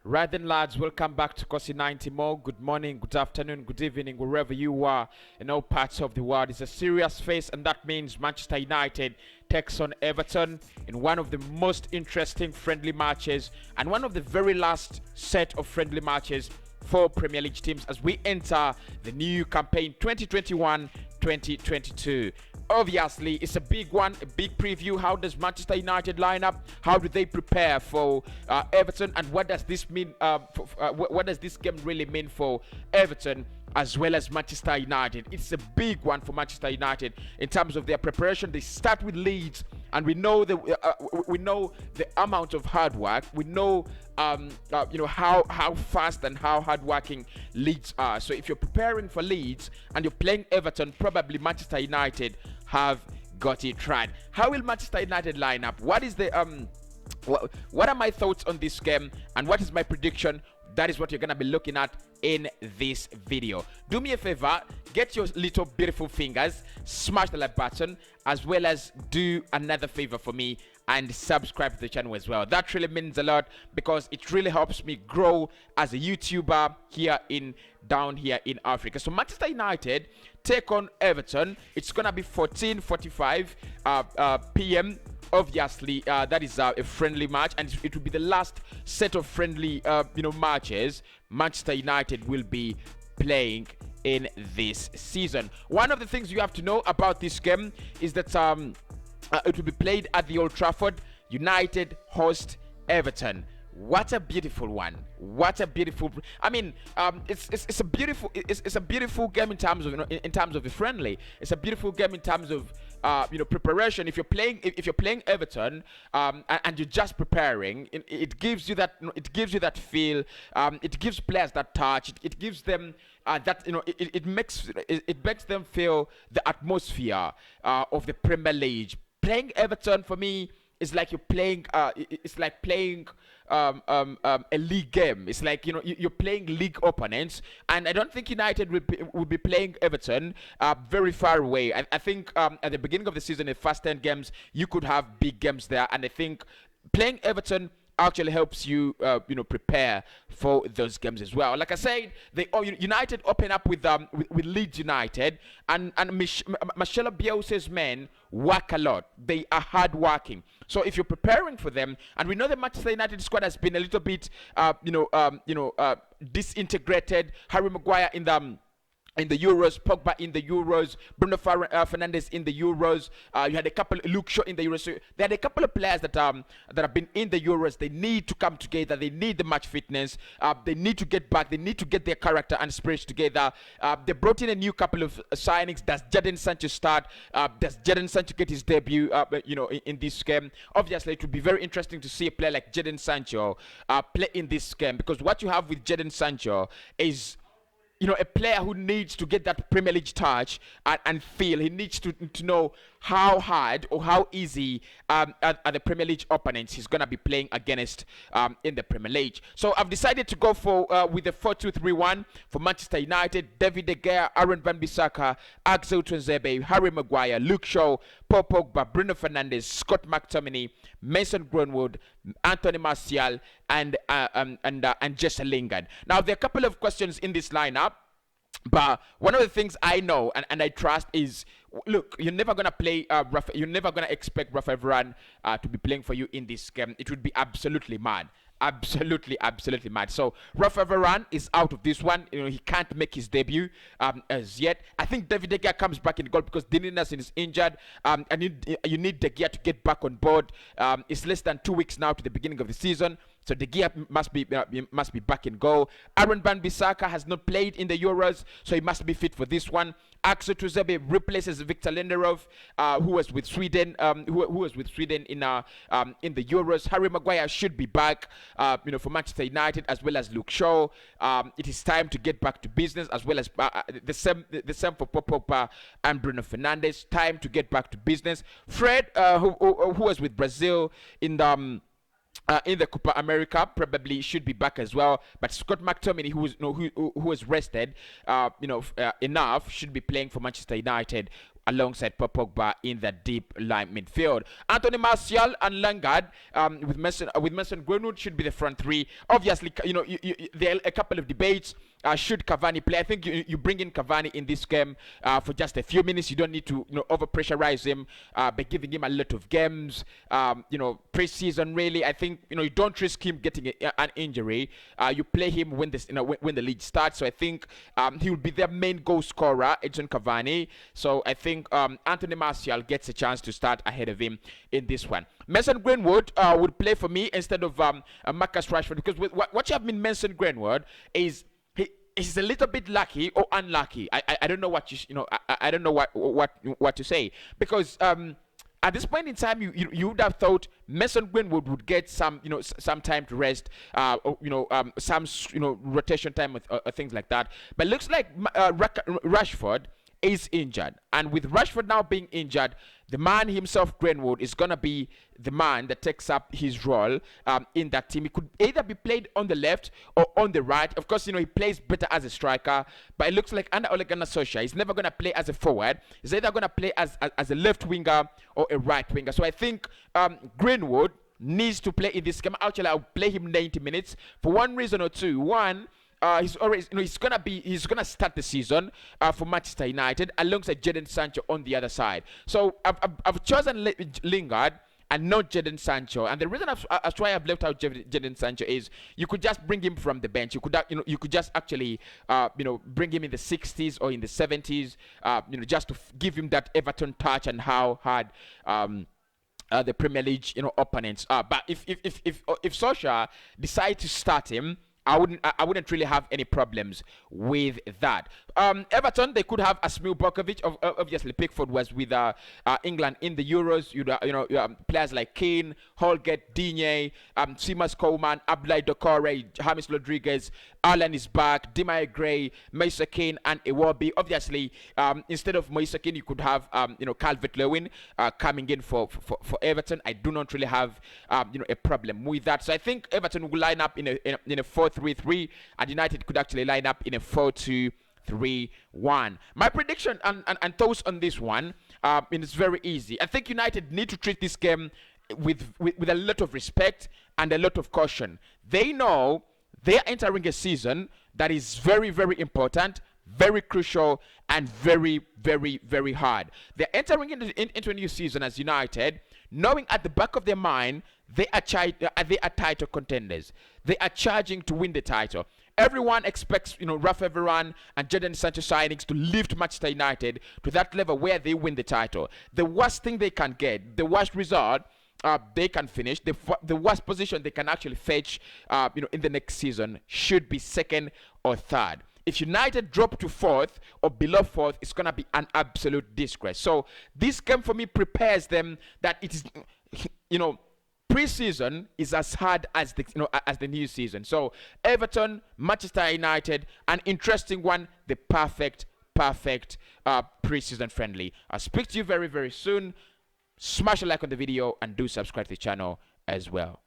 Right then, lads, welcome back to Cossyz 90 more. Good morning, good afternoon, good evening, wherever you are in all parts of the world. It's a serious face, and that means Manchester United takes on Everton in one of the most interesting friendly matches and one of the very last set of friendly matches for Premier League teams as we enter the new campaign 2021-2022. Obviously, it's a big one, a big preview. How does Manchester United line up? How do they prepare for Everton? And what does this mean? What does this game really mean for Everton as well as Manchester United? It's a big one for Manchester United in terms of their preparation. They start with Leeds, and we know the amount of hard work. We know how fast and how hardworking Leeds are. So if you're preparing for Leeds and you're playing Everton, probably Manchester United have got it right. How will Manchester United line up? What is the what are my thoughts on this game, and what is my prediction? That is what you're gonna be looking at in this video. Do me a favor, get your little beautiful fingers, smash the like button, as well as do another favor for me and subscribe to the channel as well. That really means a lot because it really helps me grow as a YouTuber down here in Africa. So Manchester United take on Everton. It's gonna be 14:45 p.m. Obviously, that is a friendly match, and it will be the last set of friendly matches Manchester United will be playing in this season. One of the things you have to know about this game is that it will be played at the Old Trafford. United host Everton. What a beautiful one! What a beautiful. I mean, it's a beautiful game in terms of the friendly. It's a beautiful game in terms of preparation. If you're playing Everton and you're just preparing, it gives you that feel. It gives players that touch. It gives them it makes them feel the atmosphere of the Premier League. Playing Everton for me is like you're playing. It's like playing a league game. It's like you're playing league opponents, and I don't think United will be playing Everton very far away. I think at the beginning of the season, the first 10 games, you could have big games there, and I think playing Everton actually helps you prepare for those games as well. Like I said, United open up with Leeds United, and Marcelo Bielsa's men work a lot. They are hard working. So if you're preparing for them, and we know the Manchester United squad has been a little bit disintegrated. Harry Maguire in the Euros, Pogba in the Euros, Bruno Fernandes in the Euros. You had a couple, Luke Shaw in the Euros. So they had a couple of players that have been in the Euros. They need to come together. They need the match fitness. They need to get back. They need to get their character and spirit together. They brought in a new couple of signings. Does Jadon Sancho start? Does Jadon Sancho get his debut? In this game. Obviously, it would be very interesting to see a player like Jadon Sancho play in this game, because what you have with Jadon Sancho is a player who needs to get that Premier League touch and feel. He needs to know how hard or how easy are the Premier League opponents he's going to be playing against in the Premier League. So I've decided to go with the 4-2-3-1 for Manchester United. David De Gea, Aaron Wan-Bissaka, Axel Tuanzebe, Harry Maguire, Luke Shaw, Paul Pogba, Bruno Fernandes, Scott McTominay, Mason Greenwood, Anthony Martial, and Jesse Lingard. Now, there are a couple of questions in this lineup, but one of the things I know and I trust is, look, you're never gonna play you're never gonna expect Rafael Varane to be playing for you in this game. It would be absolutely mad. Absolutely mad. So Rafael Varane is out of this one. He can't make his debut as yet. I think David De Gea comes back in the goal because Dean Henderson is injured. And you need De Gea to get back on board. It's less than 2 weeks now to the beginning of the season, so De Gea must be back in goal. Aaron Wan-Bissaka has not played in the Euros, so he must be fit for this one. Axel Tuanzebe replaces Victor Lindelof, who was with Sweden, in the Euros. Harry Maguire should be back, for Manchester United, as well as Luke Shaw. It is time to get back to business, as well as the same for Pogba and Bruno Fernandes. Time to get back to business. Fred, who was with Brazil in the Copa America, probably should be back as well. But Scott McTominay, who was rested, enough, should be playing for Manchester United. alongside Paul Pogba in the deep line midfield. Anthony Martial and Lingard with Mason Greenwood should be the front three. Obviously, there are a couple of debates. Should Cavani play? I think you bring in Cavani in this game for just a few minutes. You don't need to over pressurize him by giving him a lot of games. Pre-season really, I think you don't risk him getting an injury. You play him when when the league starts. So I think he will be their main goal scorer, Edson Cavani. So I think Anthony Martial gets a chance to start ahead of him in this one. Mason Greenwood would play for me instead of Marcus Rashford, because what you have been Mason Greenwood is he's a little bit lucky or unlucky. I don't know what I don't know what to say, because at this point in time you would have thought Mason Greenwood would get some some time to rest, some rotation time with things like that. But it looks like Rashford is injured, and with Rashford now being injured, the man himself, Greenwood, is gonna be the man that takes up his role in that team. He could either be played on the left or on the right. Of course, he plays better as a striker, but it looks like under Ole Gunnar Solskjaer, he's never gonna play as a forward. He's either gonna play as a left winger or a right winger. So I think Greenwood needs to play in this game. Actually, I'll play him 90 minutes for one reason or two. One, he's already, he's gonna start the season for Manchester United alongside Jadon Sancho on the other side. So I've chosen Lingard and not Jadon Sancho, and the reason I've left out Jadon Sancho is you could just bring him from the bench. You could just actually bring him in the 60s or in the 70s, just to give him that Everton touch and how hard the Premier League opponents are. But if Solskjaer decides to start him, I wouldn't really have any problems with that. Everton, they could have Asmil Bokovic. Obviously, Pickford was with England in the Euros. Players like Keane, Holgate, Digne, Seamus Coleman, Abdoulaye Doucouré, James Rodriguez, Alan is back, Demarai Gray, Moise Kean, and Iwobi. Obviously, instead of Moise Kean, you could have Calvert-Lewin coming in for Everton. I do not really have a problem with that. So I think Everton will line up in a 4-3-3, and United could actually line up in a 4-2-3-1. My prediction and thoughts on this one is very easy. I think United need to treat this game with a lot of respect and a lot of caution. They know they are entering a season that is very, very important, very crucial, and very, very, very hard. They're entering into a new season as United, knowing at the back of their mind they are title contenders. They are charging to win the title. Everyone expects, Rafa Varane and Jadon Sancho signings to lift Manchester United to that level where they win the title. The worst thing they can get, the worst result they can finish, the worst position they can actually fetch, in the next season should be second or third. If United drop to fourth or below fourth, it's gonna be an absolute disgrace. So this game for me prepares them that it is, pre-season is as hard as the new season. So Everton, Manchester United, an interesting one, the perfect pre-season friendly. I'll speak to you very, very soon. Smash a like on the video and do subscribe to the channel as well.